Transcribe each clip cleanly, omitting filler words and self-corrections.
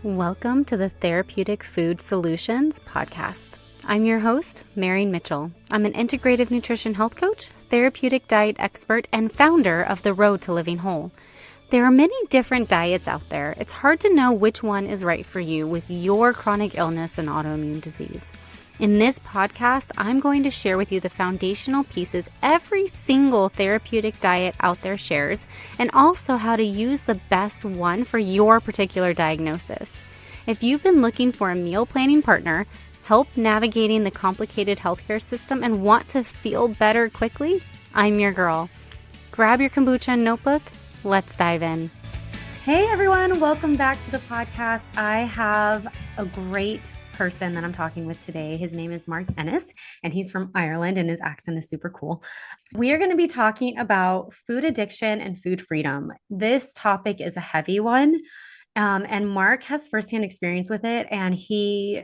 Welcome to the Therapeutic Food Solutions podcast. I'm your host, Marian Mitchell. I'm an integrative nutrition health coach, therapeutic diet expert, and founder of The Road to Living Whole. There are many different diets out there. It's hard to know which one is right for you with your chronic illness and autoimmune disease. In this podcast, I'm going to share with you the foundational pieces every single therapeutic diet out there shares, and also how to use the best one for your particular diagnosis. If you've been looking for a meal planning partner, help navigating the complicated healthcare system, and want to feel better quickly, I'm your girl. Grab your kombucha and notebook. Let's dive in. Hey everyone, welcome back to the podcast. I have a great person that I'm talking with today. His name is Mark Ennis, and he's from Ireland, and his accent is super cool. We are going to be talking about food addiction and food freedom. This topic is a heavy one, and Mark has firsthand experience with it, and he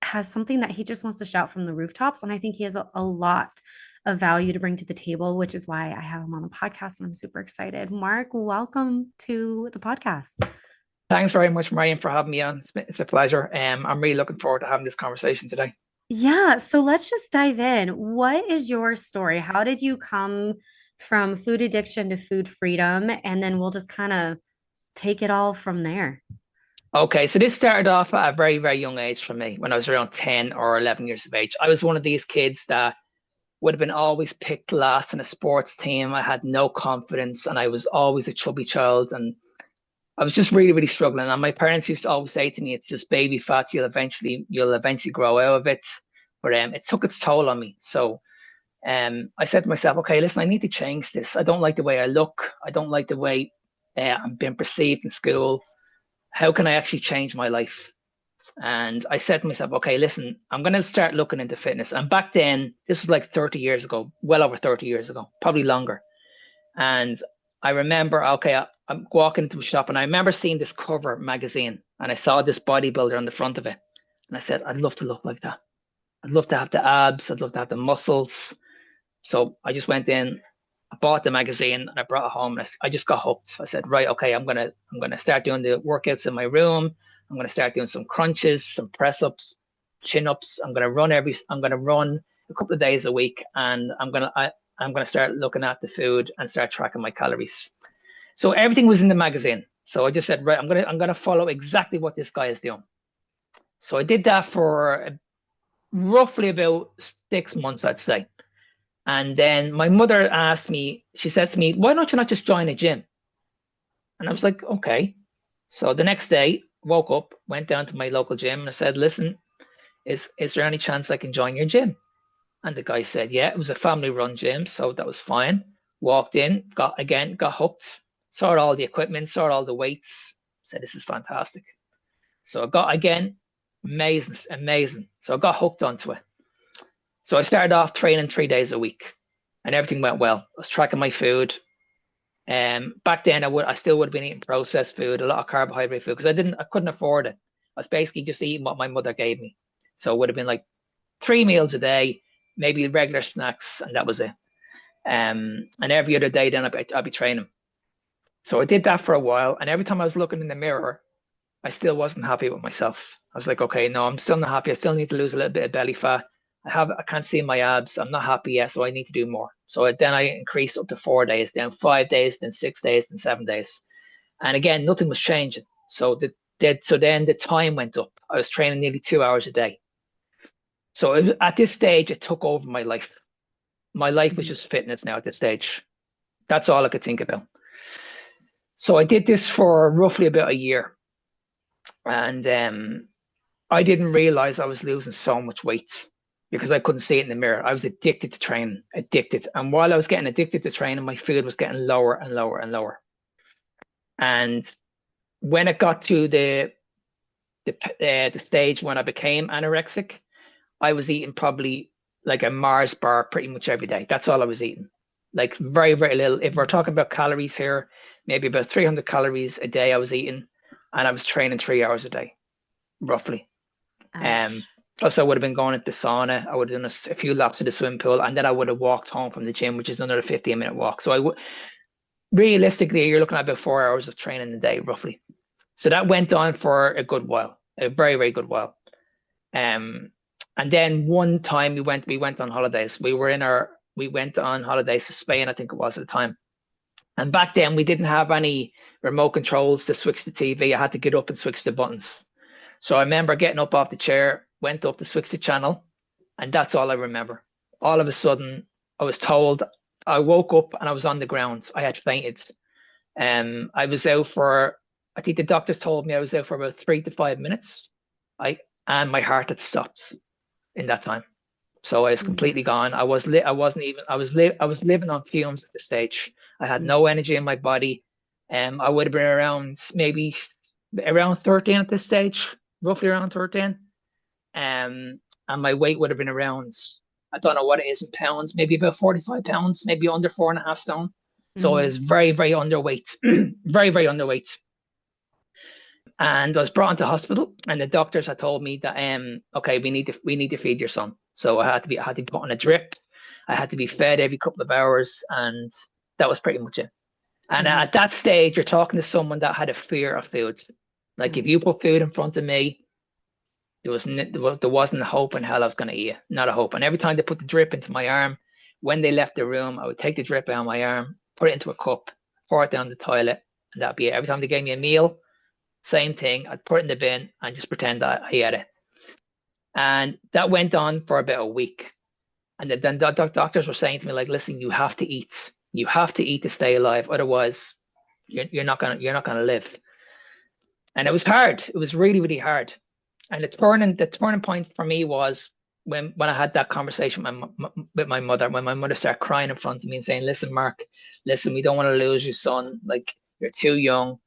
has something that he just wants to shout from the rooftops, and I think he has a lot of value to bring to the table, which is why I have him on the podcast, and I'm super excited. Mark, welcome to the podcast. Thanks very much, Marian, for having me on. It's a pleasure. I'm really looking forward to having this conversation today. Yeah, so let's just dive in. What is your story? How did you come from food addiction to food freedom? And then we'll just kind of take it all from there. Okay, so this started off at a very, very young age for me when I was around 10 or 11 years of age. I was one of these kids that would have been always picked last in a sports team. I had no confidence, and I was always a chubby child, and I was just really, really struggling. And my parents used to always say to me, "It's just baby fat. You'll eventually grow out of it." But it took its toll on me. So I said to myself, "Okay, listen, I need to change this. I don't like the way I look. I don't like the way I'm being perceived in school. How can I actually change my life?" And I said to myself, "Okay, listen, I'm going to start looking into fitness." And back then, this was like 30 years ago, well over 30 years ago, probably longer. And I remember, I'm walking into a shop, and I remember seeing this cover magazine, and I saw this bodybuilder on the front of it. And I said, "I'd love to look like that. I'd love to have the abs. I'd love to have the muscles." So I just went in, I bought the magazine, and I brought it home, and I just got hooked. I said, "Right, okay, I'm gonna start doing the workouts in my room. I'm gonna start doing some crunches, some press ups, chin ups. I'm gonna run a couple of days a week, and I'm gonna start looking at the food and start tracking my calories." So everything was in the magazine. So I just said, right, I'm gonna follow exactly what this guy is doing. So I did that for roughly about 6 months, I'd say. And then my mother asked me, she said to me, "Why don't you not just join a gym?" And I was like, "Okay." So the next day, woke up, went down to my local gym, and I said, "Listen, is there any chance I can join your gym?" And the guy said, "Yeah." It was a family run gym, so that was fine. Walked in, got hooked, saw all the equipment, saw all the weights, said, "This is fantastic." So I got, again, amazing. So I got hooked onto it. So I started off training 3 days a week, and everything went well. I was tracking my food. Back then I still would have been eating processed food, a lot of carbohydrate food, because I couldn't afford it. I was basically just eating what my mother gave me. So it would have been like 3 meals a day, maybe regular snacks, and that was it. And every other day then I'd be training. So I did that for a while, and every time I was looking in the mirror, I still wasn't happy with myself. I was like, "Okay, no, I'm still not happy. I still need to lose a little bit of belly fat. I can't see my abs. I'm not happy yet, so I need to do more." So then I increased up to 4 days, then 5 days, then 6 days, then 7 days. And again, nothing was changing. So then the time went up. I was training nearly 2 hours a day. So at this stage, it took over my life. My life was just fitness now at this stage. That's all I could think about. So I did this for roughly about a year. And I didn't realize I was losing so much weight because I couldn't see it in the mirror. I was addicted to training, addicted. And while I was getting addicted to training, my food was getting lower and lower and lower. And when it got to the stage when I became anorexic, I was eating probably like a Mars bar pretty much every day. That's all I was eating. Like very, very little. If we're talking about calories here, maybe about 300 calories a day I was eating, and I was training 3 hours a day, roughly. Plus I would have been going into the sauna. I would have done a few laps of the swimming pool, and then I would have walked home from the gym, which is another 15-minute walk. So realistically, you're looking at about 4 hours of training a day, roughly. So that went on for a good while, a very, very good while. Um, and then one time we went on holidays. We went on holidays to Spain, I think it was at the time. And back then we didn't have any remote controls to switch the TV. I had to get up and switch the buttons. So I remember getting up off the chair, went up to switch the channel, and that's all I remember. All of a sudden, I was told, I woke up and I was on the ground. I had fainted. I was out for, I think the doctors told me I was out for about 3 to 5 minutes. And my heart had stopped in that time. So I was completely gone. I was living on fumes at the stage. I had no energy in my body. I would have been around maybe around 13 at this stage, roughly around 13. And my weight would have been around, I don't know what it is in pounds, maybe about 45 pounds, maybe under 4.5 stone. So I was very, very underweight, very, very underweight. And I was brought into hospital, and the doctors had told me that okay, we need to feed your son. So I had to be put on a drip. I had to be fed every couple of hours, and that was pretty much it. And at that stage, you're talking to someone that had a fear of food. Like if you put food in front of me, there wasn't a hope in hell I was going to eat it. Not a hope. And every time they put the drip into my arm, when they left the room, I would take the drip out of my arm, put it into a cup, pour it down the toilet, and that'd be it. Every time they gave me a meal, same thing. I'd put it in the bin and just pretend that I ate it. And that went on for about a week. And then the doctors were saying to me, like, listen, you have to eat. You have to eat to stay alive. Otherwise, you're not gonna live. And it was hard. It was really, really hard. And the turning point for me was when I had that conversation with my mother, when my mother started crying in front of me and saying, listen, Mark, listen, we don't want to lose your son. Like, you're too young.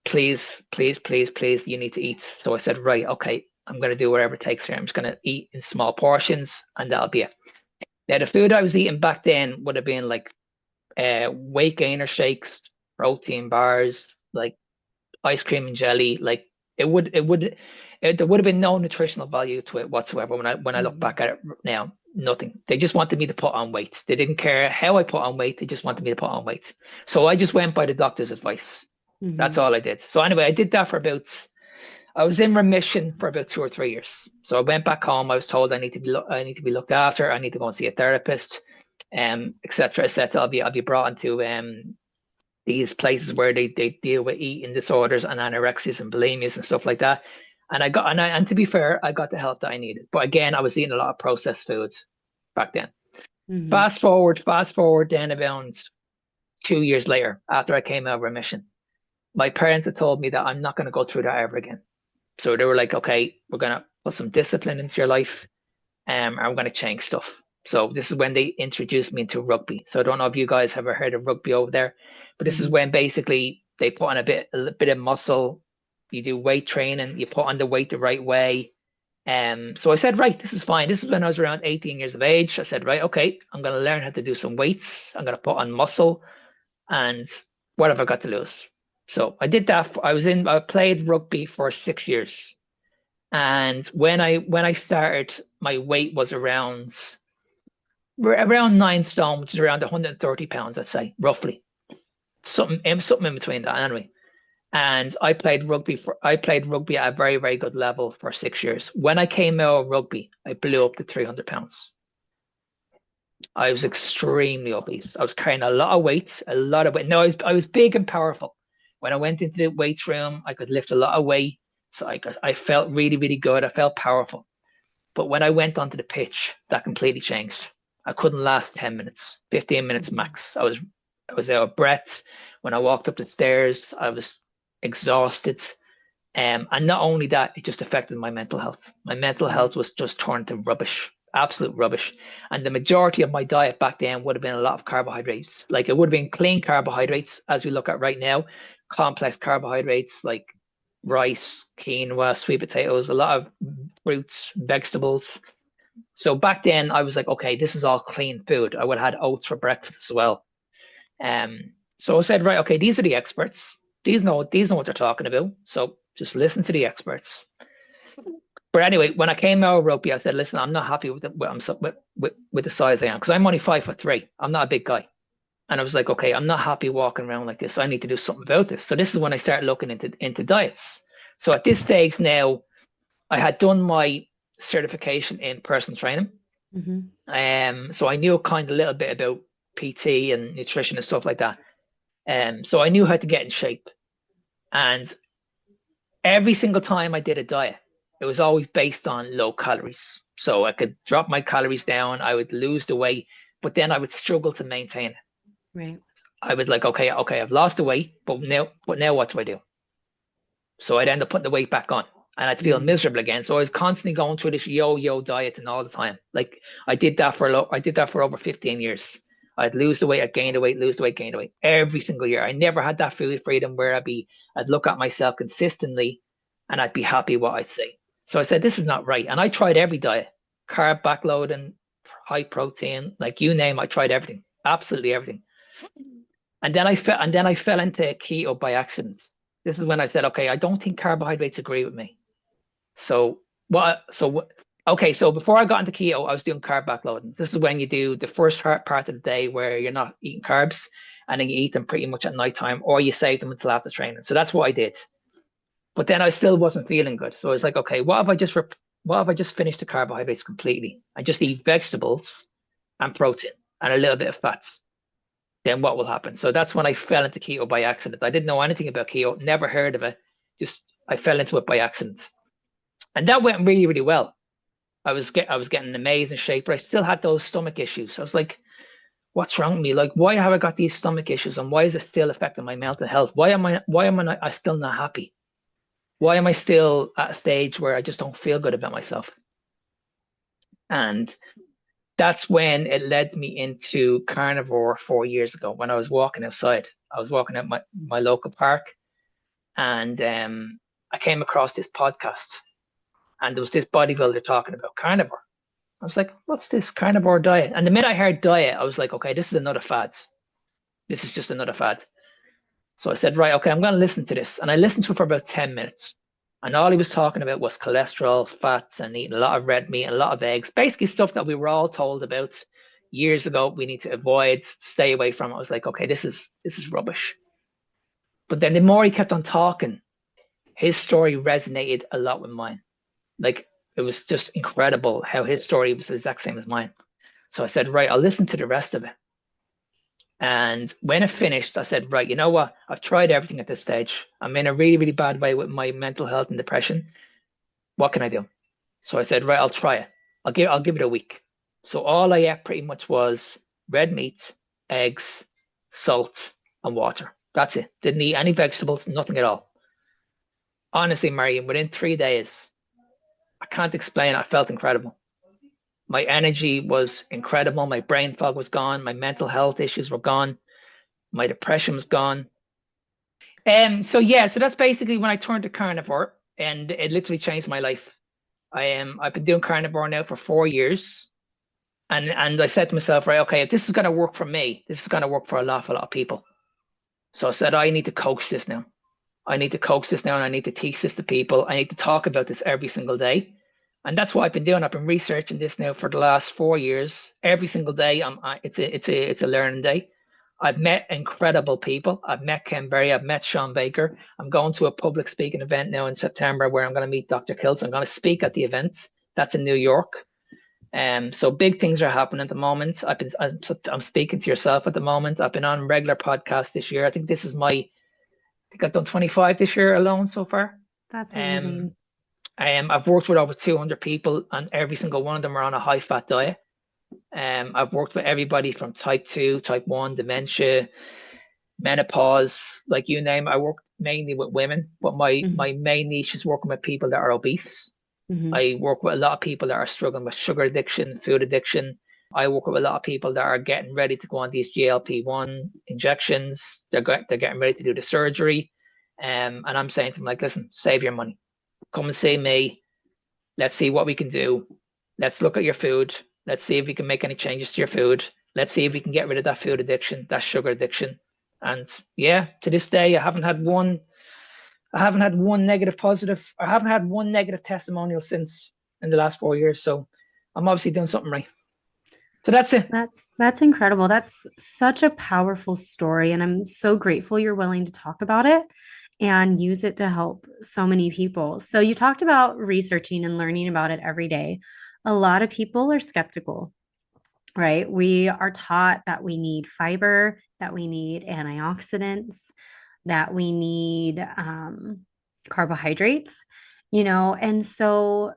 Please, please, please, please, you need to eat. So I said, right, okay, I'm going to do whatever it takes here. I'm just going to eat in small portions, and that'll be it. Now, the food I was eating back then would have been like weight gainer shakes, protein bars, like ice cream and jelly. Like there would have been no nutritional value to it whatsoever. When I look back at it now, nothing. They just wanted me to put on weight. They didn't care how I put on weight. They just wanted me to put on weight. So I just went by the doctor's advice. That's all I did. So anyway, I did that I was in remission for about 2 or 3 years. So I went back home. I was told I need to be looked after. I need to go and see a therapist, et cetera, et cetera. I'll be brought into these places where they deal with eating disorders and anorexias and bulimias and stuff like that. And to be fair, I got the help that I needed. But again, I was eating a lot of processed foods back then. Fast forward then about 2 years later, after I came out of remission, my parents had told me that I'm not going to go through that ever again. So they were like, okay, we're going to put some discipline into your life, and we're going to change stuff. So this is when they introduced me into rugby. So I don't know if you guys have ever heard of rugby over there, but this is when basically they put on a bit of muscle. You do weight training, you put on the weight the right way. So I said, right, this is fine. This is when I was around 18 years of age. I said, right, okay, I'm going to learn how to do some weights. I'm going to put on muscle, and what have I got to lose? So I did that. I played rugby for 6 years. And when I started, my weight was around 9 stone, which is around 130 pounds, I'd say, roughly. Something in between that, anyway. And I played rugby at a very, very good level for 6 years. When I came out of rugby, I blew up to 300 pounds. I was extremely obese. I was carrying a lot of weight. No, I was big and powerful. When I went into the weights room, I could lift a lot of weight. So I felt really, really good. I felt powerful. But when I went onto the pitch, that completely changed. I couldn't last 10 minutes, 15 minutes max. I was out of breath. When I walked up the stairs, I was exhausted. And not only that, it just affected my mental health. My mental health was just turned to rubbish, absolute rubbish. And the majority of my diet back then would have been a lot of carbohydrates. Like it would have been clean carbohydrates, as we look at right now, complex carbohydrates like rice, quinoa, sweet potatoes, a lot of fruits, vegetables. So back then I was like, okay, this is all clean food. I would have had oats for breakfast as well. So I said, right, okay, these are the experts. These know what they're talking about. So just listen to the experts. But anyway, when I came out of rugby, I said, listen, I'm not happy with the size I am, because I'm only 5'3". I'm not a big guy. And I was like, okay, I'm not happy walking around like this. So I need to do something about this. So this is when I started looking into diets. So at this stage now, I had done my certification in personal training. Mm-hmm. So I knew kind of a little bit about PT and nutrition and stuff like that. So I knew how to get in shape. And every single time I did a diet, it was always based on low calories. So I could drop my calories down, I would lose the weight, but then I would struggle to maintain it. Right. I would like, okay, I've lost the weight, but now what do I do? So I'd end up putting the weight back on and I'd feel Mm. miserable again. So I was constantly going through this yo-yo diet and all the time. Like I did that for over 15 years. I'd lose the weight, I'd gain the weight, lose the weight, gain the weight every single year. I never had that food freedom where I'd look at myself consistently and I'd be happy what I'd say. So I said, this is not right. And I tried every diet, carb backloading, high protein, like you name, I tried everything, absolutely everything. And then I fell into keto by accident. This is when I said, okay, I don't think carbohydrates agree with me. So what? Okay, so before I got into keto, I was doing carb backloading. This is when you do the first part of the day where you're not eating carbs, and then you eat them pretty much at nighttime, or you save them until after training. So that's what I did. But then I still wasn't feeling good. So I was like, okay, what if I just finished the carbohydrates completely and just eat vegetables and protein and a little bit of fats? Then what will happen? So that's when I fell into keto by accident. I didn't know anything about keto, never heard of it. Just I fell into it by accident. And that went really, really well. I was getting in amazing shape, but I still had those stomach issues. I was like, what's wrong with me? Like, why have I got these stomach issues and why is it still affecting my mental health? Why am I still not happy? Why am I still at a stage where I just don't feel good about myself? And that's when it led me into carnivore 4 years ago when I was walking outside. I was walking at my local park and I came across this podcast and there was this bodybuilder talking about carnivore. I was like, what's this carnivore diet? And the minute I heard diet, I was like, okay, this is another fad. This is just another fad. So I said, right, okay, I'm going to listen to this. And I listened to it for about 10 minutes. And all he was talking about was cholesterol, fats, and eating a lot of red meat, and a lot of eggs, basically stuff that we were all told about years ago we need to avoid, stay away from. I was like, okay, this is rubbish. But then the more he kept on talking, his story resonated a lot with mine. Like it was just incredible how his story was the exact same as mine. So I said, right, I'll listen to the rest of it. And when it finished, I said, right, you know what? I've tried everything at this stage. I'm in a really, really bad way with my mental health and depression. What can I do? So I said, right, I'll try it. I'll give it a week. So all I ate pretty much was red meat, eggs, salt, and water. That's it. Didn't eat any vegetables, nothing at all. Honestly, Marion, within 3 days, I can't explain. I felt incredible. My energy was incredible. My brain fog was gone. My mental health issues were gone. My depression was gone. So yeah, so that's basically when I turned to carnivore, and it literally changed my life. I've been doing carnivore now for 4 years, and I said to myself, right, okay, if this is gonna work for me, this is gonna work for a lot of people. So I said, I need to coach this now. I need to coach this now, and I need to teach this to people. I need to talk about this every single day. And that's what I've been doing. I've been researching this now for the last 4 years. Every single day, it's a learning day. I've met incredible people. I've met Ken Berry. I've met Sean Baker. I'm going to a public speaking event now in September where I'm going to meet Dr. Kiltz. I'm going to speak at the event. That's in New York. So big things are happening at the moment. I'm speaking to yourself at the moment. I've been on regular podcasts this year. I think I've done 25 this year alone so far. That's Um, amazing. I've worked with over 200 people, and every single one of them are on a high fat diet. I've worked with everybody from type 2, type 1, dementia, menopause, like you name it. I worked mainly with women, but my main niche is working with people that are obese. Mm-hmm. I work with a lot of people that are struggling with sugar addiction, food addiction. I work with a lot of people that are getting ready to go on these GLP-1 injections. They're getting ready to do the surgery. And I'm saying to them, like, listen, save your money. Come and see me. Let's see what we can do. Let's look at your food. Let's see if we can make any changes to your food. Let's see if we can get rid of that food addiction, that sugar addiction. And yeah, to this day, I haven't had one negative positive. I haven't had one negative testimonial since in the last 4 years. So I'm obviously doing something right. So that's it. That's incredible. That's such a powerful story, and I'm so grateful you're willing to talk about it and use it to help so many people. So you talked about researching and learning about it every day. A lot of people are skeptical, right? We are taught that we need fiber, that we need antioxidants, that we need carbohydrates, and so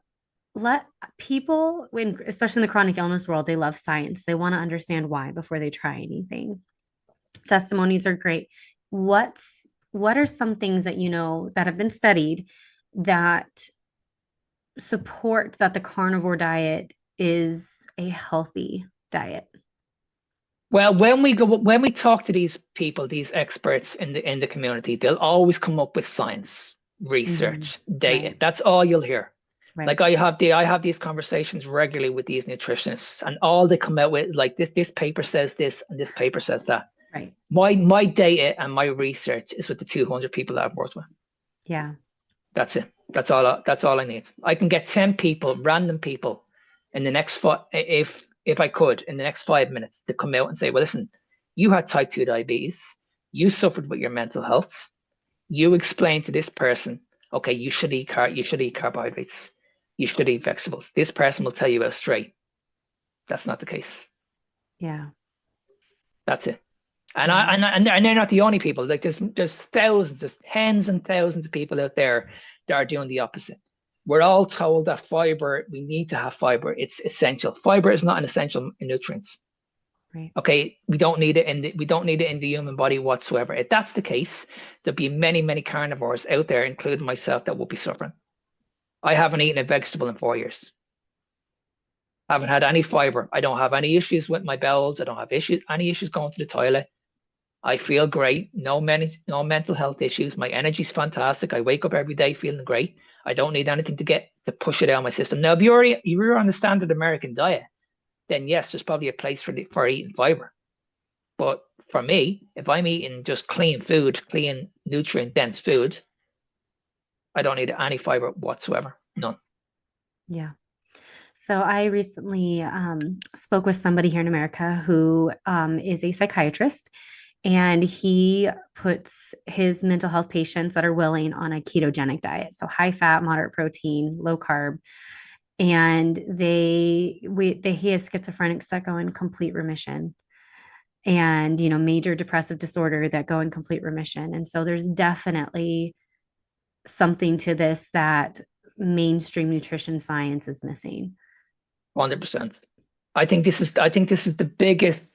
let people, when especially in the chronic illness world, they love science. They want to understand why before they try anything. Testimonies are great. What are some things that that have been studied that support that the carnivore diet is a healthy diet? Well, when we talk to these people, these experts in the community, they'll always come up with science, Hmm. research, data. Right, That's all you'll hear. right, Like I have these conversations regularly with these nutritionists, and all they come out with like this paper says this and this paper says that. right. My data and my research is with the 200 people that I've worked with. Yeah, That's it. That's all I need. I can get 10 people, random people, in the next if I could, in the next 5 minutes to come out and say, well, listen, you had type 2 diabetes, you suffered with your mental health, you explained to this person, okay, you should eat carbohydrates, you should eat vegetables. This person will tell you out straight. That's not the case. yeah, That's it. yeah. And they're not the only people. Like there's thousands, there's tens and thousands of people out there that are doing the opposite. We're all told that fiber, we need to have fiber. It's essential. Fiber is not an essential nutrient. Right. Okay, we don't need it in the human body whatsoever. If that's the case, there'll be many carnivores out there, including myself, that will be suffering. I haven't eaten a vegetable in 4 years. I haven't had any fiber. I don't have any issues with my bowels. I don't have any issues going to the toilet. I feel great. No mental health issues. My energy's fantastic. I wake up every day feeling great. I don't need anything to push it out of my system. Now, if you're on the standard American diet, then yes, there's probably a place for eating fiber. But for me, if I'm eating just clean food, clean nutrient dense food, I don't need any fiber whatsoever. None. Yeah. So I recently spoke with somebody here in America who is a psychiatrist, and he puts his mental health patients that are willing on a ketogenic diet, so high fat, moderate protein, low carb, and he has schizophrenics that go in complete remission, and major depressive disorder that go in complete remission. And so there's definitely something to this that mainstream nutrition science is missing. 100%. I think this is the biggest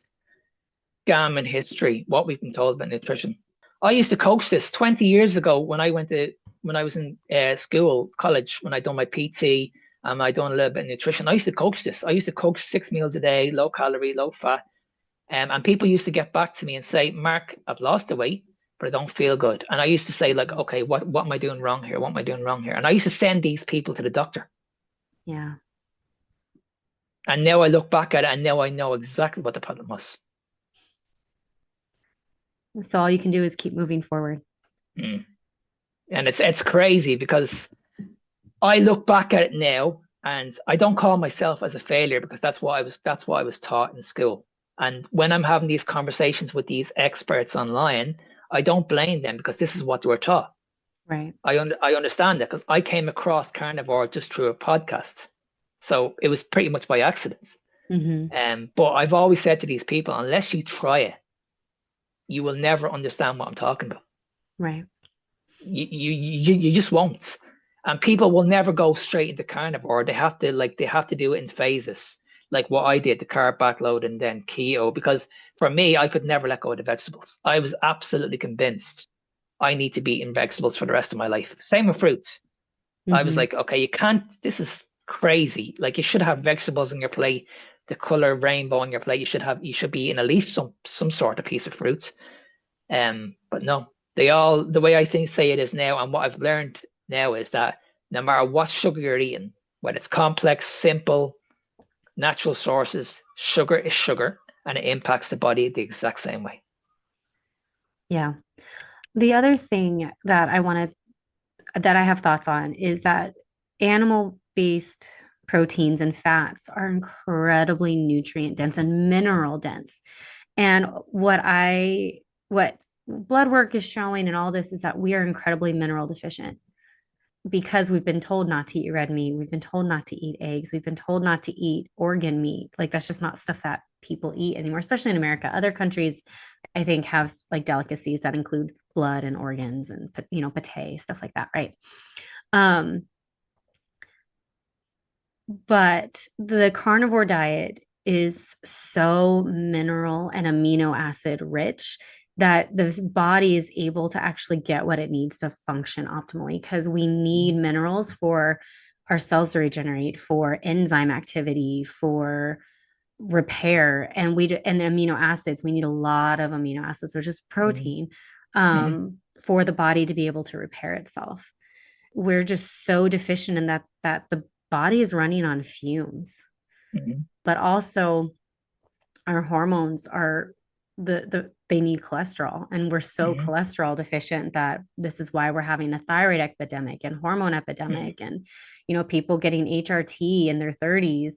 scam in history, what we've been told about nutrition. I used to coach this 20 years ago when I was in school, college, when I done my PT and I done a little bit of nutrition. I used to coach this. I used to coach 6 meals a day, low calorie, low fat. And people used to get back to me and say, Mark, I've lost the weight, but I don't feel good. And I used to say, like, okay, what am I doing wrong here? What am I doing wrong here? And I used to send these people to the doctor. Yeah. And now I look back at it and now I know exactly what the problem was. So all you can do is keep moving forward. Mm. And it's crazy because I look back at it now and I don't call myself as a failure because that's what I was taught in school. And when I'm having these conversations with these experts online, I don't blame them because this is what they were taught. Right. I understand that because I came across carnivore just through a podcast. So it was pretty much by accident. Hmm. But I've always said to these people, unless you try it, you will never understand what I'm talking about. Right. You just won't. And people will never go straight into carnivore. They have to do it in phases, like what I did, the carb backload and then keto. Because for me, I could never let go of the vegetables. I was absolutely convinced I need to be eating vegetables for the rest of my life. Same with fruits. I was Hmm. like, okay, you can't, this is crazy. Like you should have vegetables on your plate, the color rainbow on your plate. You should be eating at least some sort of piece of fruit. But no, the way I think say it is now, and what I've learned now is that no matter what sugar you're eating, whether it's complex, simple, natural sources, sugar is sugar and it impacts the body the exact same way. Yeah. The other thing that I have thoughts on is that animal based proteins and fats are incredibly nutrient dense and mineral dense. And what blood work is showing and all this is that we are incredibly mineral deficient because we've been told not to eat red meat. We've been told not to eat eggs. We've been told not to eat organ meat. Like that's just not stuff that people eat anymore, especially in America. Other countries, I think, have like delicacies that include blood and organs and, pate, stuff like that, right? Um, but the carnivore diet is so mineral and amino acid rich that the body is able to actually get what it needs to function optimally because we need minerals for our cells to regenerate, for enzyme activity, for repair, and and amino acids. We need a lot of amino acids, which is protein, for the body to be able to repair itself. We're just so deficient in that the body is running on fumes, but also our hormones are they need cholesterol, and we're so cholesterol deficient that this is why we're having a thyroid epidemic and hormone epidemic and people getting HRT in their 30s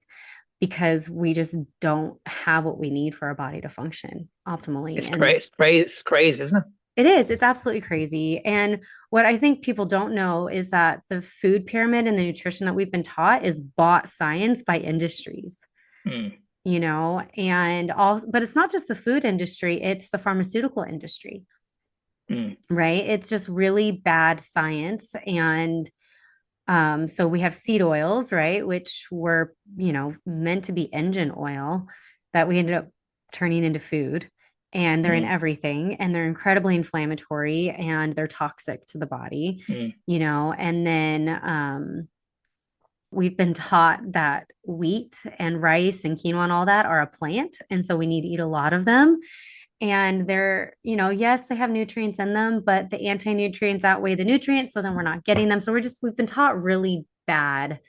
because we just don't have what we need for our body to function optimally. It's crazy, isn't it? It is. It's absolutely crazy. And what I think people don't know is that the food pyramid and the nutrition that we've been taught is bought science by industries, and all, but it's not just the food industry, it's the pharmaceutical industry, right? It's just really bad science. And so we have seed oils, right, which were, meant to be engine oil that we ended up turning into food. And they're in everything, and they're incredibly inflammatory, and they're toxic to the body, and then we've been taught that wheat and rice and quinoa and all that are a plant. And so we need to eat a lot of them. And they're, yes, they have nutrients in them, but the anti-nutrients outweigh the nutrients. So then we're not getting them. So we've been taught really bad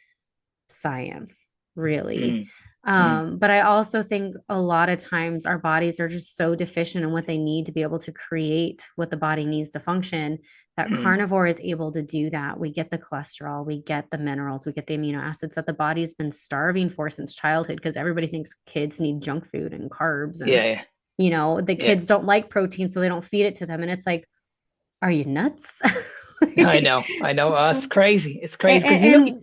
science, really. But I also think a lot of times our bodies are just so deficient in what they need to be able to create what the body needs to function that carnivore is able to do that. We get the cholesterol, we get the minerals, we get the amino acids that the body's been starving for since childhood because everybody thinks kids need junk food and carbs. And, the kids don't like protein, so they don't feed it to them. And it's like, are you nuts? I know. Oh, it's crazy. It's crazy because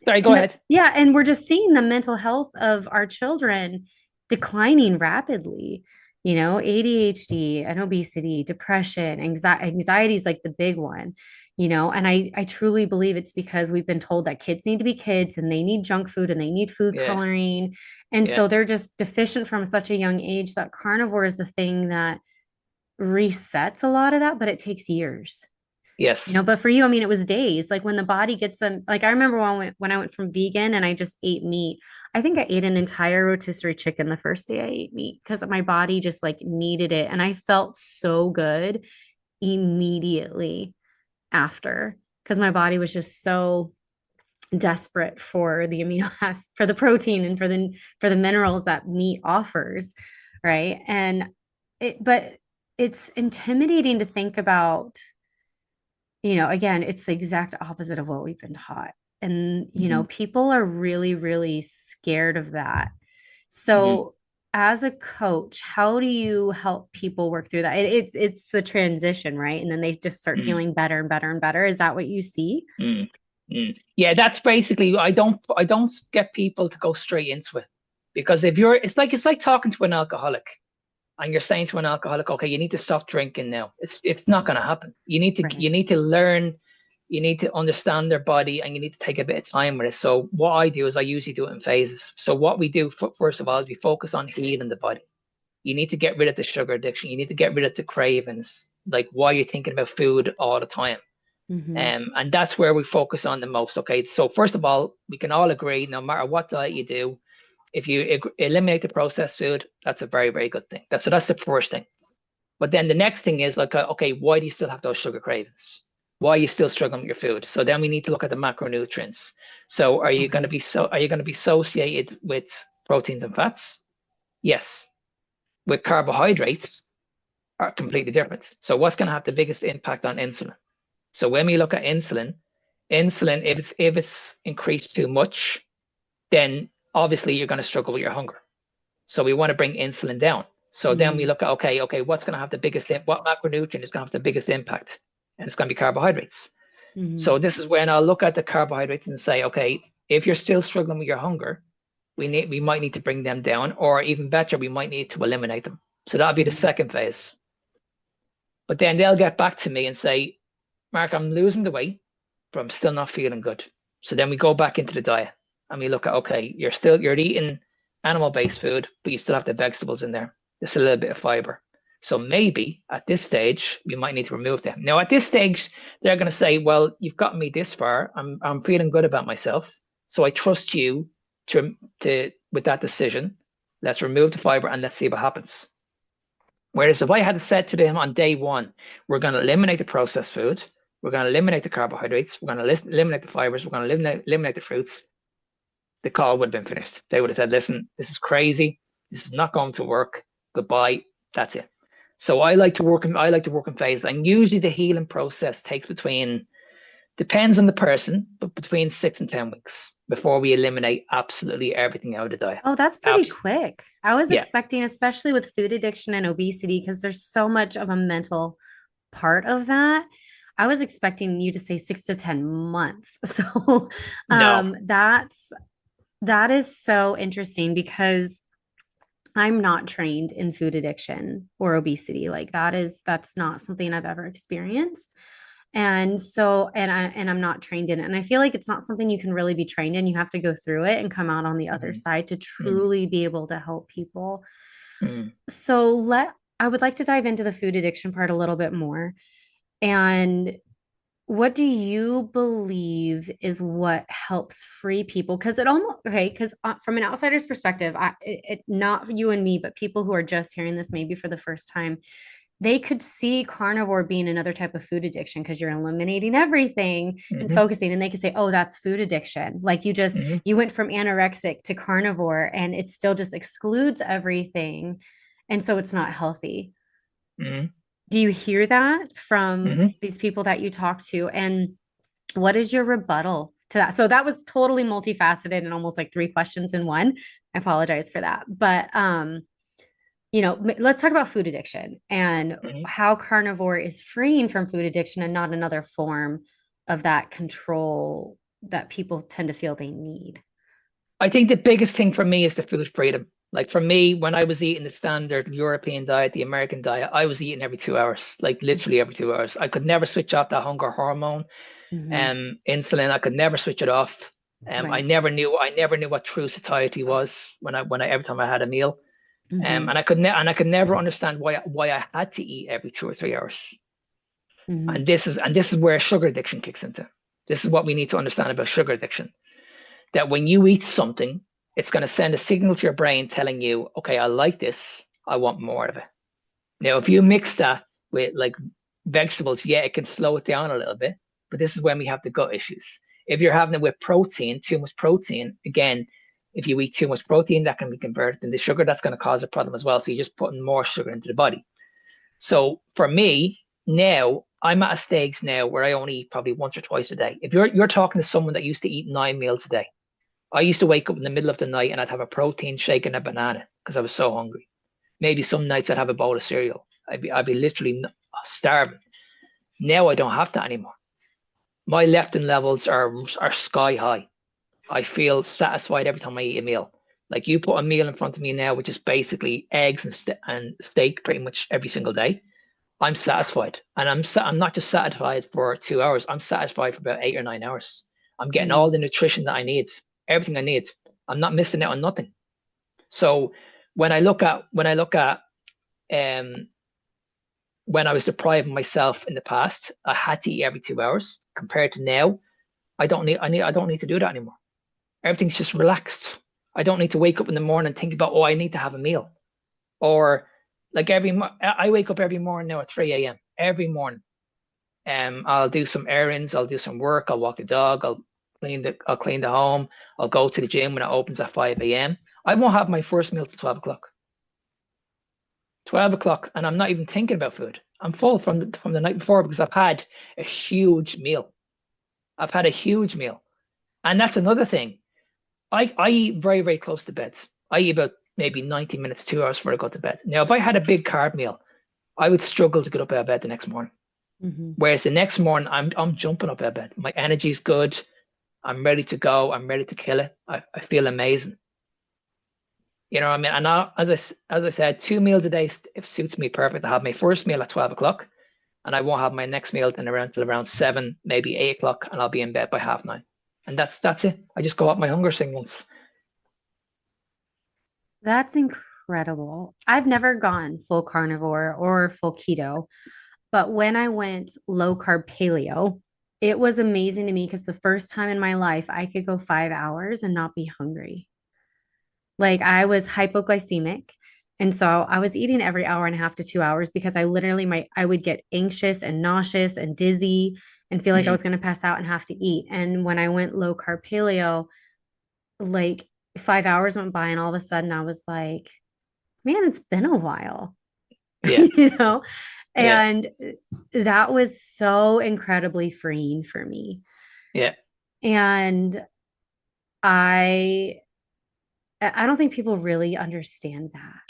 sorry, go ahead. Yeah. And we're just seeing the mental health of our children declining rapidly, ADHD and obesity, depression, anxiety is like the big one, and I truly believe it's because we've been told that kids need to be kids and they need junk food and they need food coloring. And so they're just deficient from such a young age that carnivore is the thing that resets a lot of that, but it takes years. Yes. But for you, I mean, it was days. Like when the body gets them, like I remember when I went from vegan and I just ate meat. I think I ate an entire rotisserie chicken the first day I ate meat because my body just like needed it. And I felt so good immediately after because my body was just so desperate for the amino acid, for the protein and for the minerals that meat offers. Right. But it's intimidating to think about, again, it's the exact opposite of what we've been taught. And, people are really, really scared of that. So as a coach, how do you help people work through that? It's the transition, right? And then they just start feeling better and better and better. Is that what you see? Yeah, that's basically, I don't get people to go straight into it because it's like talking to an alcoholic. And you're saying to an alcoholic, okay, you need to stop drinking now. It's not going to happen. You need to learn, you need to understand their body, and you need to take a bit of time with it. So what I do is I usually do it in phases. So what we do first of all is we focus on healing the body. You need to get rid of the sugar addiction. You need to get rid of the cravings, like why you're thinking about food all the time. And that's where we focus on the most. Okay, so first of all, we can all agree, no matter what diet you do, if you eliminate the processed food, that's a very, very good thing. That's the first thing. But then the next thing is like, okay, why do you still have those sugar cravings? Why are you still struggling with your food? So then we need to look at the macronutrients. So are you going to be associated with proteins and fats? Yes. With carbohydrates are completely different. So what's going to have the biggest impact on insulin? So when we look at insulin, if it's increased too much, then obviously you're going to struggle with your hunger. So we want to bring insulin down. So then we Mm-hmm. look at, okay, what's going to have the biggest, what macronutrient is going to have the biggest impact? And it's going to be carbohydrates. Mm-hmm. So this is when I'll look at the carbohydrates and say, okay, if you're still struggling with your hunger, we might need to bring them down, or even better, we might need to eliminate them. So that'll be the Mm-hmm. second phase. But then they'll get back to me and say, Mark, I'm losing the weight, but I'm still not feeling good. So then we go back into the diet and we look at, okay, you're eating animal-based food, but you still have the vegetables in there. There's a little bit of fiber. So maybe at this stage, we might need to remove them. Now, at this stage, they're going to say, well, you've gotten me this far. I'm feeling good about myself. So I trust you to with that decision. Let's remove the fiber and let's see what happens. Whereas if I had said to them on day one, we're going to eliminate the processed food, we're going to eliminate the carbohydrates, we're going to eliminate the fibers, we're going to eliminate the fruits, the call would have been finished. They would have said, listen, this is crazy. This is not going to work. Goodbye. That's it. So I like to work in phases. And usually the healing process takes depends on the person, but between 6 and 10 weeks before we eliminate absolutely everything out of the diet. Oh, that's pretty quick. I was Yeah. expecting, especially with food addiction and obesity, because there's so much of a mental part of that. I was expecting you to say 6 to 10 months. So No. that is so interesting because I'm not trained in food addiction or obesity. Like that's not something I've ever experienced. And so, I'm not trained in it. And I feel like it's not something you can really be trained in. You have to go through it and come out on the other side to Mm-hmm. truly be able to help people. Mm-hmm. So I would like to dive into the food addiction part a little bit more. And what do you believe is what helps free people? Because it almost okay. Because from an outsider's perspective, not you and me, but people who are just hearing this maybe for the first time, they could see carnivore being another type of food addiction because you're eliminating everything and Mm-hmm. focusing, and they could say, "Oh, that's food addiction." Like Mm-hmm. you went from anorexic to carnivore, and it still just excludes everything, and so it's not healthy. Mm-hmm. Do you hear that from Mm-hmm. these people that you talk to? And what is your rebuttal to that? So that was totally multifaceted and almost like three questions in one. I apologize for that. But let's talk about food addiction and Mm-hmm. how carnivore is freeing from food addiction and not another form of that control that people tend to feel they need. I think the biggest thing for me is the food freedom. Like for me, when I was eating the standard European diet, the American diet, I was eating every 2 hours, like literally every 2 hours. I could never switch off that hunger hormone, Mm-hmm. insulin. I could never switch it off. I Right. never knew what true satiety was when I every time I had a meal. Mm-hmm. And I could never understand why I had to eat every 2 or 3 hours. Mm-hmm. And this is where sugar addiction kicks into. This is what we need to understand about sugar addiction. That when you eat something, it's going to send a signal to your brain telling you, okay, I like this, I want more of it. Now, if you mix that with like vegetables, yeah, it can slow it down a little bit, but this is when we have the gut issues. If you're having it with protein, too much protein, again, if you eat too much protein, that can be converted into sugar. That's going to cause a problem as well. So you're just putting more sugar into the body. So for me, now I'm at a stage now where I only eat probably once or twice a day. If you're talking to someone that used to eat 9 meals a day, I used to wake up in the middle of the night and I'd have a protein shake and a banana because I was so hungry. Maybe some nights I'd have a bowl of cereal. I'd be literally starving. Now I don't have that anymore. My leptin levels are sky high. I feel satisfied every time I eat a meal. Like you put a meal in front of me now, which is basically eggs and steak pretty much every single day. I'm satisfied, and I'm not just satisfied for 2 hours. I'm satisfied for about 8 or 9 hours. I'm getting all Mm-hmm. the nutrition that I need, everything I need. I'm not missing out on nothing. So when I look at um when I was depriving myself in the past, I had to eat every 2 hours. Compared to now, I don't need to do that anymore. Everything's just relaxed. I don't need to wake up in the morning and think about, oh, I need to have a meal. Or like I wake up every morning now at 3 a.m. every morning. I'll do some errands, I'll do some work, I'll walk the dog, I'll clean the home, I'll go to the gym when it opens at 5 a.m. I won't have my first meal till 12 o'clock. 12 o'clock, and I'm not even thinking about food. I'm full from the night before because I've had a huge meal. I've had a huge meal. And that's another thing. I eat very, very close to bed. I eat about maybe 90 minutes, 2 hours before I go to bed. Now, if I had a big carb meal, I would struggle to get up out of bed the next morning. Hmm. Whereas the next morning, I'm jumping up out of bed. My energy's good. I'm ready to go. I'm ready to kill it. I feel amazing. You know what I mean? And now, as I said, 2 meals a day it suits me perfect. I have my first meal at 12 o'clock, and I won't have my next meal till around 7, maybe 8 o'clock, and I'll be in bed by 9:30. And that's it. I just go up my hunger signals. That's incredible. I've never gone full carnivore or full keto, but when I went low carb paleo, it was amazing to me because the first time in my life I could go 5 hours and not be hungry. Like I was hypoglycemic. And so I was eating every hour and a half to 2 hours because I literally I would get anxious and nauseous and dizzy and feel like I Mm, was going to pass out and have to eat. And when I went low carb paleo, like 5 hours went by and all of a sudden I was like, man, it's been a while, yeah, you know? yeah, And that was so incredibly freeing for me. yeah. And I I don't think people really understand that,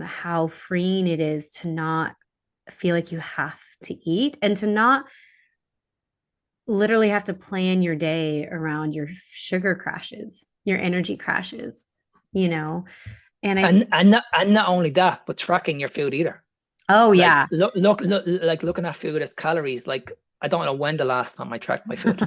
how freeing it is to not feel like you have to eat and to not literally have to plan your day around your sugar crashes, your energy crashes, you know? And I, And not only that, but tracking your food either. oh, Like yeah. like looking at food as calories. Like I don't know when the last time I tracked my food.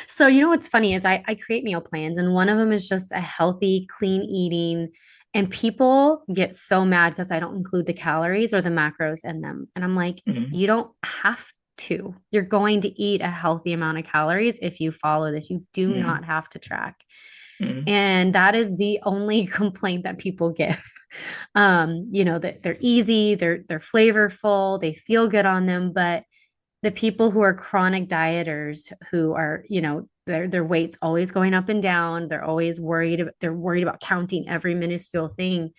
So, you know what's funny is I create meal plans, and one of them is just a healthy, clean eating. And people get so mad because I don't include the calories or the macros in them. And I'm like, Hmm. you don't have to. You're going to eat a healthy amount of calories if you follow this. You do Hmm. not have to track. Hmm. And that is the only complaint that people give. That they're easy, they're flavorful, they feel good on them, but the people who are chronic dieters who are, their weight's always going up and down, they're worried about counting every minuscule thing,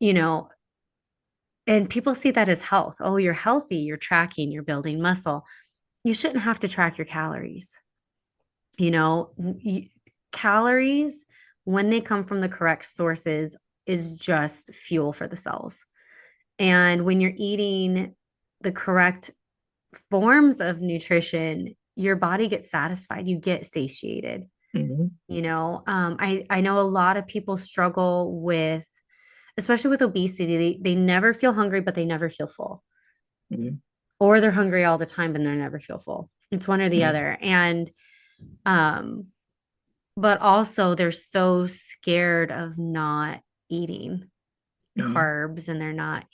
you know, and people see that as health. Oh, you're healthy, you're tracking, you're building muscle. You shouldn't have to track your calories. You know, calories, when they come from the correct sources, is just fuel for the cells. And when you're eating the correct forms of nutrition, your body gets satisfied, you get satiated. Hmm. I know a lot of people struggle with, especially with obesity, they never feel hungry, but they never feel full, Hmm. or they're hungry all the time and they never feel full. It's one or the Hmm. other. And um but also they're so scared of not eating Hmm. carbs, and they're not,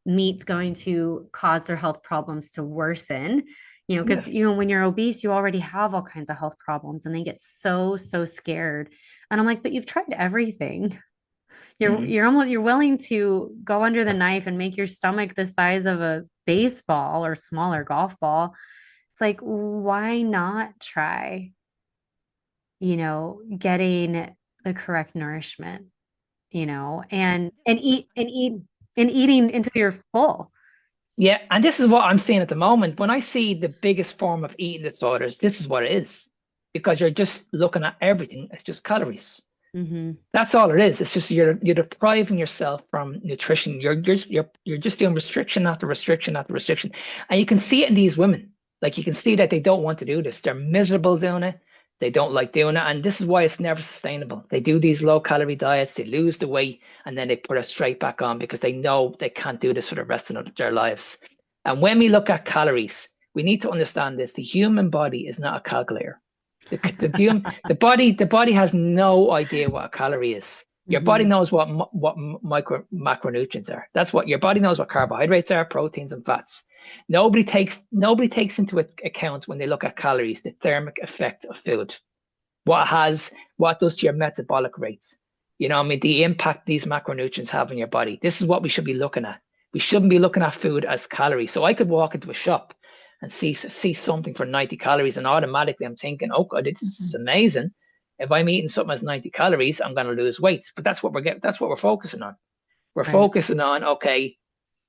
meat's going to cause their health problems to worsen, because, Yes. when you're obese, you already have all kinds of health problems, and they get so, so scared. And I'm like, but you've tried everything. Hmm. You're willing to go under the knife and make your stomach the size of a baseball or smaller golf ball. It's like, why not try, getting the correct nourishment, and eating until you're full. Yeah, and this is what I'm seeing at the moment. When I see the biggest form of eating disorders, this is what it is. Because you're just looking at everything. It's just calories. Mm-hmm. That's all it is. It's just you're depriving yourself from nutrition. You're just doing restriction after restriction after restriction. And you can see it in these women. Like you can see that they don't want to do this. They're miserable doing it. They don't like doing it. And this is why it's never sustainable. They do these low calorie diets, they lose the weight, and then they put it straight back on because they know they can't do this for the rest of their lives. And when we look at calories, we need to understand this. The human body is not a calculator. The body has no idea what a calorie is. Your body Mm-hmm. knows what micro macronutrients are. That's what your body knows what carbohydrates are, proteins and fats. Nobody takes into account when they look at calories the thermic effect of food. What it does to your metabolic rates. I mean, the impact these macronutrients have on your body. This is what we should be looking at. We shouldn't be looking at food as calories. So I could walk into a shop and see something for 90 calories, and automatically I'm thinking, oh God, this is amazing. If I'm eating something that's 90 calories, I'm going to lose weight. But that's what we're focusing on. We're Right. focusing on, okay,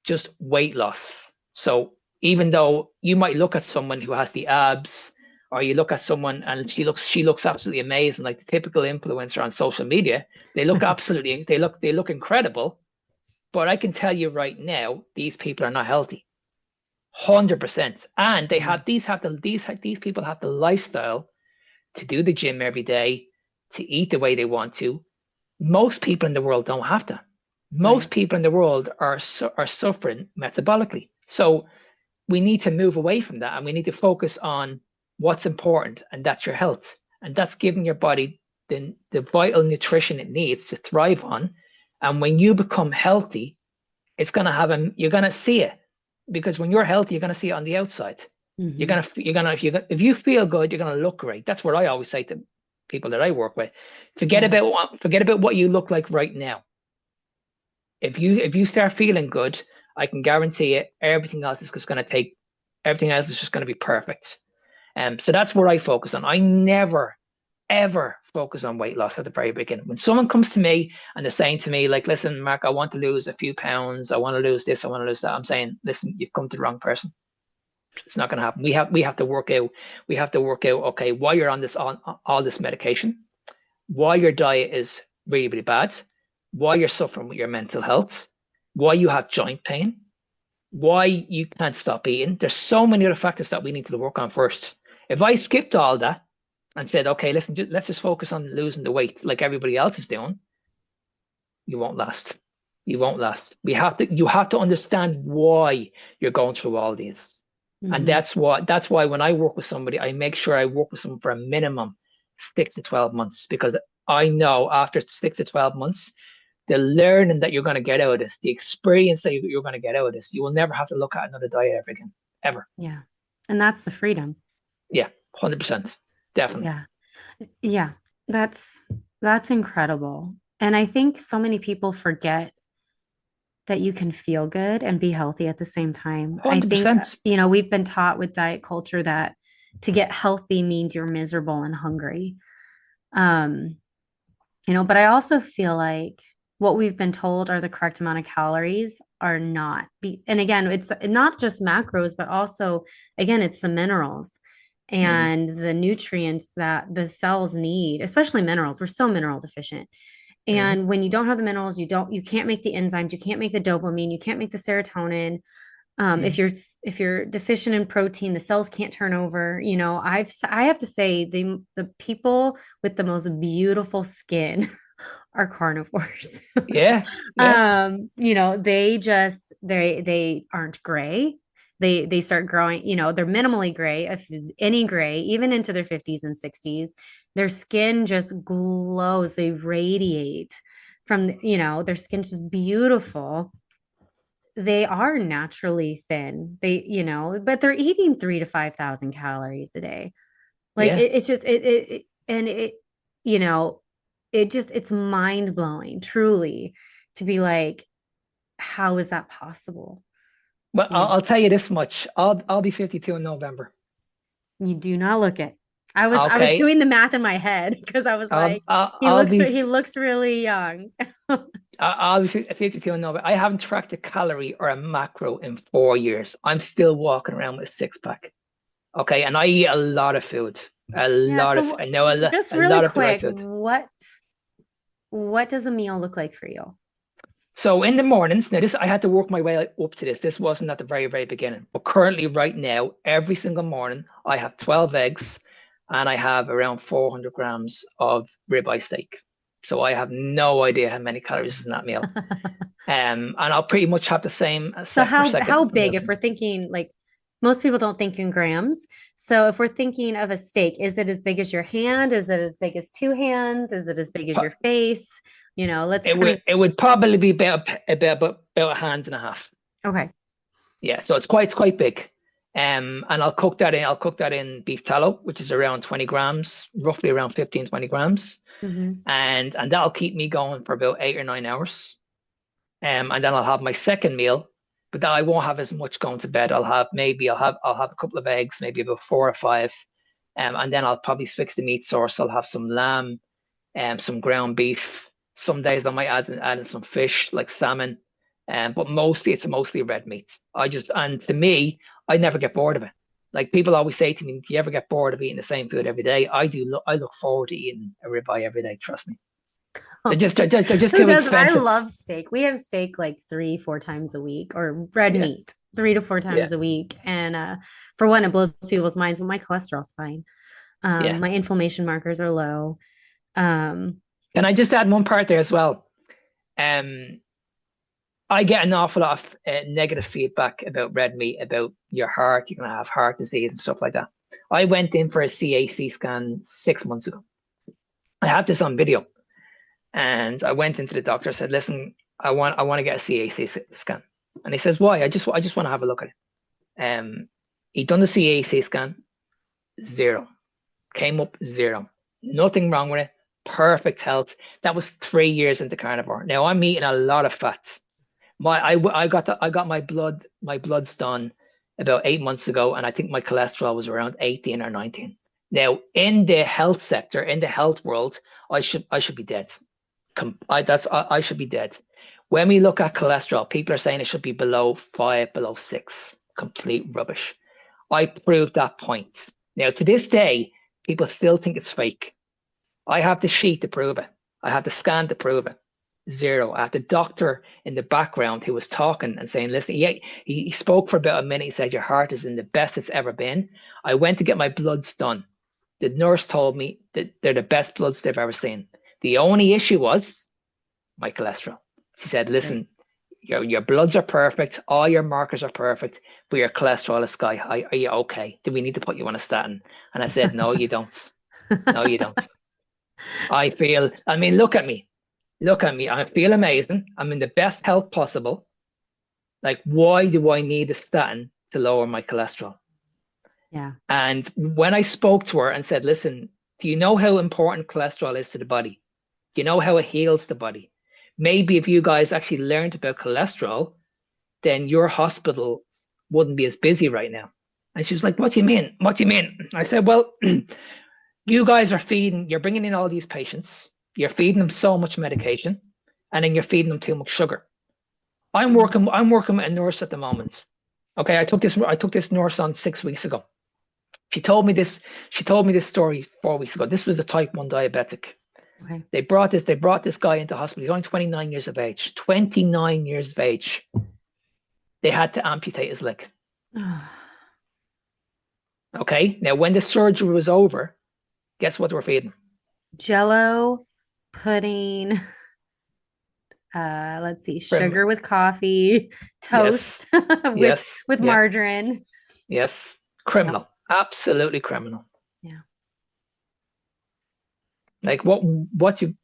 just weight loss. So even though you might look at someone who has the abs Or you look at someone and she looks absolutely amazing, like the typical influencer on social media. They look absolutely they look incredible. But I can tell you right now, these people are not healthy. 100%. And Yeah. these people have the lifestyle to do the gym every day, to eat the way they want to. Most people in the world don't have that. Right. Most people in the world are suffering metabolically. So we need to move away from that, and we need to focus on what's important, and that's your health. And that's giving your body the vital nutrition it needs to thrive on. And when you become healthy, you're gonna see it, because when you're healthy, you're gonna see it on the outside. Mm-hmm. If you feel good, you're gonna look great. That's what I always say to people that I work with. Yeah. Forget about what you look like right now. If you start feeling good, I can guarantee it, everything else is just gonna be perfect. So that's what I focus on. I never ever focus on weight loss at the very beginning. When someone comes to me and they're saying to me, like, listen, Mark, I want to lose a few pounds, I want to lose this, I want to lose that, I'm saying, listen, you've come to the wrong person. It's not going to happen. We have to work out. We have to work out. Okay, why you're on all this medication, why your diet is really really bad, why you're suffering with your mental health, why you have joint pain, why you can't stop eating. There's so many other factors that we need to work on first. If I skipped all that and said, okay, listen, let's just focus on losing the weight like everybody else is doing, you won't last. You won't last. You have to understand why you're going through all these. And Mm-hmm. that's why when I work with somebody, I make sure I work with someone for a minimum 6 to 12 months, because I know after 6 to 12 months, the learning that you're going to get out of this, the experience that you're going to get out of this, you will never have to look at another diet ever again, ever. Yeah. And that's the freedom. Yeah, 100%, definitely. Yeah. Yeah. That's that's incredible. And I think so many people forget that you can feel good and be healthy at the same time. I think, 100%. we've been taught with diet culture that to get healthy means you're miserable and hungry. Um, but I also feel like what we've been told are the correct amount of calories are not and again, it's not just macros, but also, again, it's the minerals Mm-hmm. and the nutrients that the cells need, especially minerals. We're so mineral deficient. Mm-hmm. And when you don't have the minerals, you can't make the enzymes, you can't make the dopamine, you can't make the serotonin. Mm-hmm. If you're deficient in protein, the cells can't turn over. I have to say the people with the most beautiful skin are carnivores. Yeah, yeah, They aren't gray. They start growing, they're minimally gray, if it's any gray, even into their 50s and 60s. Their skin just glows, they radiate from, their skin's just beautiful. They are naturally thin. But they're eating 3 to 5,000 calories a day. Like yeah. it's just and it, you know, it's mind blowing, truly, to be like, how is that possible? Well, You I'll tell you this much. I'll be 52 in November. you do not look it. I was Okay. doing the math in my head because I was I'll like, I'll, he I'll looks be he looks really young. I'll be 52 in November. I haven't tracked a calorie or a macro in 4 years. I'm still walking around with a six pack. Okay, and I eat a lot of food. Yeah, I know just a really lot of the right quick, food. what does a meal look like for you? So in the mornings, now this I had to work my way up to this. This wasn't at the very, very beginning. But currently, right now, every single morning, I have 12 eggs and I have around 400 grams of ribeye steak. So I have no idea how many calories is in that meal. And I'll pretty much have the same So for how second big, meals. if we're thinking, like, most people don't think in grams. So if we're thinking of a steak, is it as big as your hand? Is it as big as two hands? Is it as big as your face? Let's kind It would probably be about a hand and a half. of, okay. Yeah, so it's quite big. And I'll cook that in. I'll cook that in beef tallow, which is around 20 grams, roughly around 15, 20 grams. Hmm. And that'll keep me going for about 8 or 9 hours. And then I'll have my second meal, but then I won't have as much going to bed. I'll have a couple of eggs, maybe about four or five. And then I'll probably fix the meat source. I'll have some lamb and some ground beef. Some days I might add in some fish like salmon. But mostly it's mostly red meat. And to me, I never get bored of it. Like people always say to me, "Do you ever get bored of eating the same food every day?" I do. I look forward to eating a ribeye every day. Trust me. They're just Who too doesn't? I expensive. love steak. We have steak like 3, 4 times a week, or red Yeah, meat 3 to 4 yeah, times a week. And for one, it blows people's minds, but my cholesterol's fine. yeah. My inflammation markers are low. Um, Can I just add one part there as well? Um, I get an awful lot of negative feedback about red meat, about your heart. You're gonna have heart disease and stuff like that. I went in for a CAC scan 6 months ago. I have this on video, and I went into the doctor. Said, "Listen, I want to get a CAC scan," and he says, "Why?" I just want to have a look at it. He done the CAC scan, zero, came up zero, nothing wrong with it, perfect health. That was 3 years into carnivore. Now I'm eating a lot of fat. I got my bloods done about 8 months ago, and I think my cholesterol was around 18 or 19. Now in the health sector, in the health world, I should be dead. I should be dead. When we look at cholesterol, people are saying it should be below 5, below 6. Complete rubbish. I proved that point. Now to this day, people still think it's fake. I have the sheet to prove it. I have the scan to prove it. Zero. I have the doctor in the background who was talking and saying, listen, he spoke for about a minute. He said, your heart is in the best it's ever been. I went to get my bloods done. The nurse told me that they're the best bloods they've ever seen. The only issue was my cholesterol. She said, right. listen, your bloods are perfect. All your markers are perfect, but your cholesterol is sky high. Are you okay? Do we need to put you on a statin? And I said, no, you don't. No, you don't. I mean, look at me. Look at me. I feel amazing. I'm in the best health possible. Like, why do I need a statin to lower my cholesterol? Yeah. And when I spoke to her and said, listen, do you know how important cholesterol is to the body? Do you know how it heals the body? Maybe if you guys actually learned about cholesterol, then your hospital wouldn't be as busy right now. And she was like, what do you mean? What do you mean? I said, well, you guys you're bringing in all these patients, you're feeding them so much medication, and then you're feeding them too much sugar. I'm working with a nurse at the moment. Okay, I took this nurse on 6 weeks ago. She told me this story 4 weeks ago. This was a type 1 diabetic. Okay. They brought this guy into hospital. He's only 29 years of age. 29 years of age. They had to amputate his leg. Okay. Now, when the surgery was over, guess what we're feeding? Jello, pudding, let's see, sugar with coffee, Yes. toast with Yes. with Yeah. margarine. Yes. Yep. Criminal. Absolutely criminal. Yeah. Like what you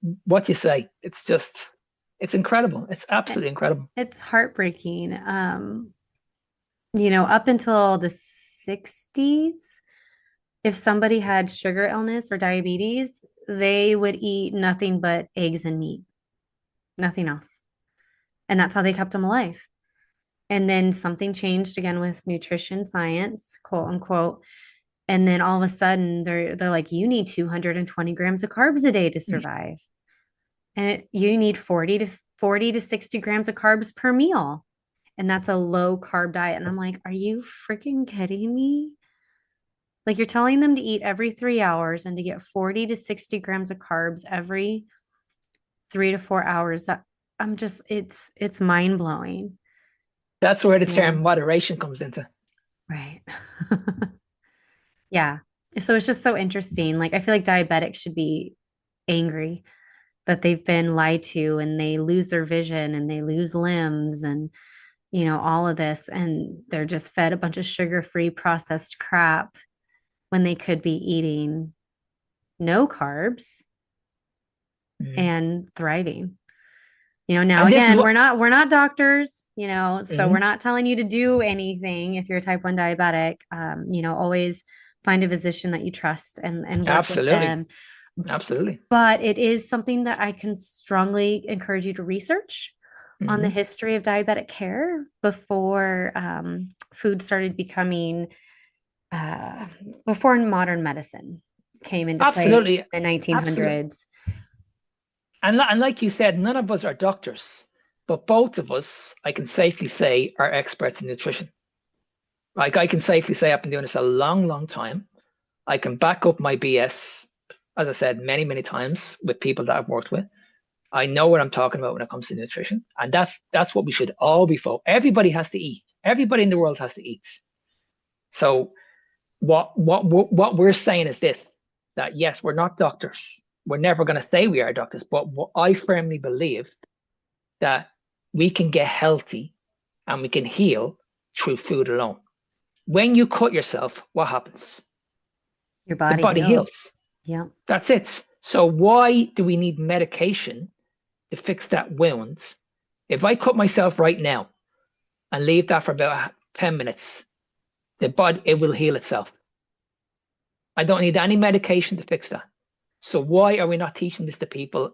say. It's incredible. It's absolutely incredible. It's heartbreaking. Up until the 60s, if somebody had sugar illness or diabetes, they would eat nothing but eggs and meat, nothing else. And that's how they kept them alive. And then something changed again with nutrition science, quote unquote. And then all of a sudden they're like, you need 220 grams of carbs a day to survive. And you need 40 to 60 grams of carbs per meal. And that's a low carb diet. And I'm like, are you freaking kidding me? Like you're telling them to eat every 3 hours and to get 40 to 60 grams of carbs every 3 to 4 hours. That it's mind blowing. That's where the Yeah. term moderation comes into. Right. Yeah. So it's just so interesting. Like I feel like diabetics should be angry that they've been lied to and they lose their vision and they lose limbs and all of this, and they're just fed a bunch of sugar-free processed crap when they could be eating no carbs Mhm. and thriving. Now And this is again, what we're not doctors, so we're Mhm. not telling you to do anything if you're a type 1 diabetic. Always find a physician that you trust and work with Absolutely. them. Absolutely. But it is something that I can strongly encourage you to research on the Mhm. history of diabetic care before food started becoming uh, before modern medicine came into play Absolutely. in the Absolutely. 1900s. And like you said, none of us are doctors, but both of us, I can safely say, are experts in nutrition. Like I can safely say I've been doing this a long, long time. I can back up my BS, as I said, many, many times with people that I've worked with. I know what I'm talking about when it comes to nutrition. And that's what we should all be focused. Everybody has to eat. Everybody in the world has to eat. So what we're saying is this, that yes, we're not doctors. We're never going to say we are doctors, but what I firmly believe that we can get healthy and we can heal through food alone. When you cut yourself, what happens? Your The body heals. Yeah. That's it. So why do we need medication to fix that wound? If I cut myself right now and leave that for about 10 minutes, the body, it will heal itself. I don't need any medication to fix that. So why are we not teaching this to people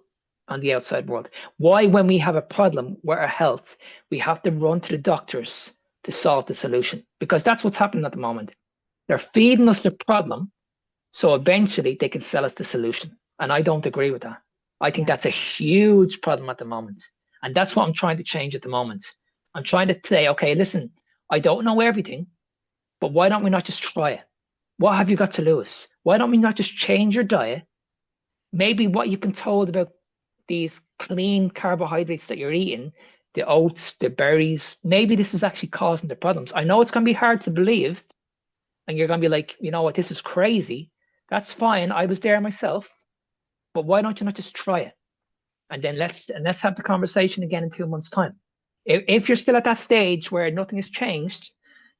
on the outside world? Why, when we have a problem with our health, we have to run to the doctors to solve the solution? Because that's what's happening at the moment. They're feeding us the problem, so eventually they can sell us the solution. And I don't agree with that. I think that's a huge problem at the moment. And that's what I'm trying to change at the moment. I'm trying to say, okay, listen, I don't know everything, but why don't we not just try it? What have you got to lose? Why don't we not just change your diet? Maybe what you've been told about these clean carbohydrates that you're eating, the oats, the berries, maybe this is actually causing the problems. I know it's going to be hard to believe, and you're going to be like, you know what, this is crazy. That's fine. I was there myself. But why don't you not just try it? And then let's have the conversation again in 2 months' time. If you're still at that stage where nothing has changed,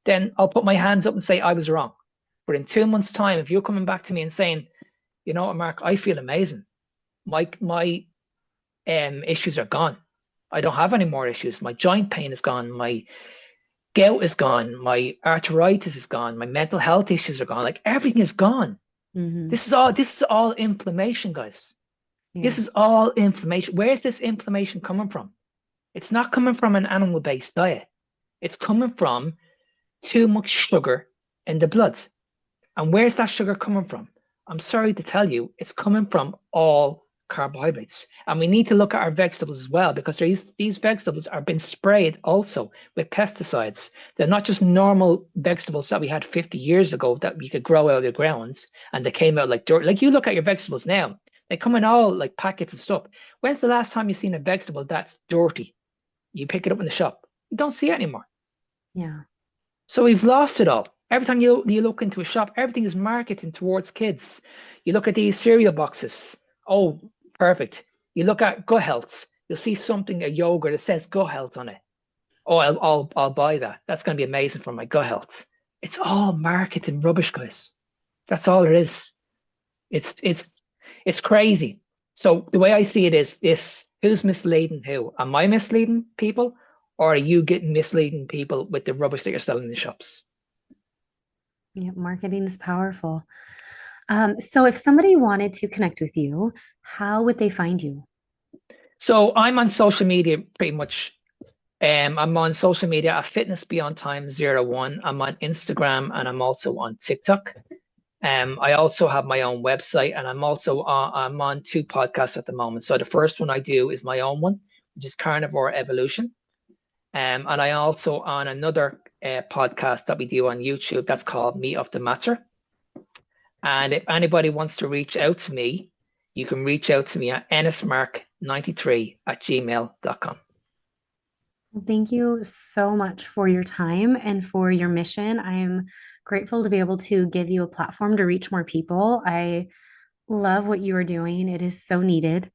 then I'll put my hands up and say I was wrong. But in 2 months' time, if you're coming back to me and saying, you know what, Mark, I feel amazing. My issues are gone. I don't have any more issues. My joint pain is gone. My gout is gone. My arthritis is gone. My mental health issues are gone. Like everything is gone. Mm-hmm. This is all inflammation, guys. Yeah. This is all inflammation. Where is this inflammation coming from? It's not coming from an animal-based diet. It's coming from too much sugar in the blood. And where's that sugar coming from? I'm sorry to tell you, it's coming from all carbohydrates. And we need to look at our vegetables as well, because these vegetables are being sprayed also with pesticides. They're not just normal vegetables that we had 50 years ago that we could grow out of the grounds and they came out like dirt. Like you look at your vegetables now, they come in all like packets of stuff. When's the last time you've seen a vegetable that's dirty? You pick it up in the shop. You don't see it anymore. Yeah. So we've lost it all. Every time you look into a shop, everything is marketing towards kids. You look at these cereal boxes. Oh, perfect. You look at gut health. You'll see something, a yogurt that says gut health on it. Oh, I'll buy that. That's going to be amazing for my gut health. It's all marketing rubbish, guys. That's all it is. It's crazy. So the way I see it is this: who's misleading who? Am I misleading people, or are you getting misleading people with the rubbish that you're selling in the shops? Yeah, marketing is powerful. So if somebody wanted to connect with you, how would they find you? So I'm on social media pretty much. I'm on social media at Fitness Beyond Time 01. I'm on Instagram and I'm also on TikTok. I also have my own website, and I'm on 2 podcasts at the moment. So the first one I do is my own one, which is Carnivore Evolution. And I also on another podcast that we do on YouTube that's called Meat of the Matter. And if anybody wants to reach out to me, you can reach out to me at ennismark93@gmail.com. Thank you so much for your time and for your mission. I'm grateful to be able to give you a platform to reach more people. I love what you are doing. It is so needed.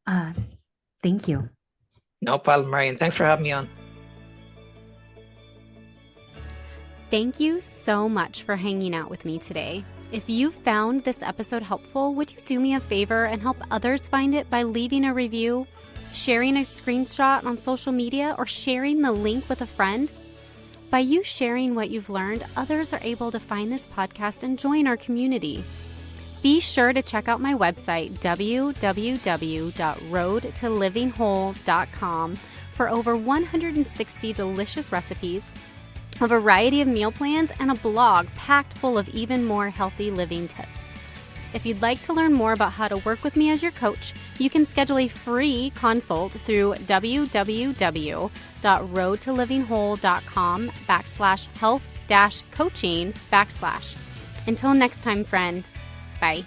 Thank you. No problem, Marion. Thanks for having me on. Thank you so much for hanging out with me today. If you found this episode helpful, would you do me a favor and help others find it by leaving a review, sharing a screenshot on social media, or sharing the link with a friend? By you sharing what you've learned, others are able to find this podcast and join our community. Be sure to check out my website, www.roadtolivingwhole.com, for over 160 delicious recipes, a variety of meal plans, and a blog packed full of even more healthy living tips. If you'd like to learn more about how to work with me as your coach, you can schedule a free consult through www.roadtolivingwhole.com/health therapeutic-coaching /. Until next time, friend. Bye.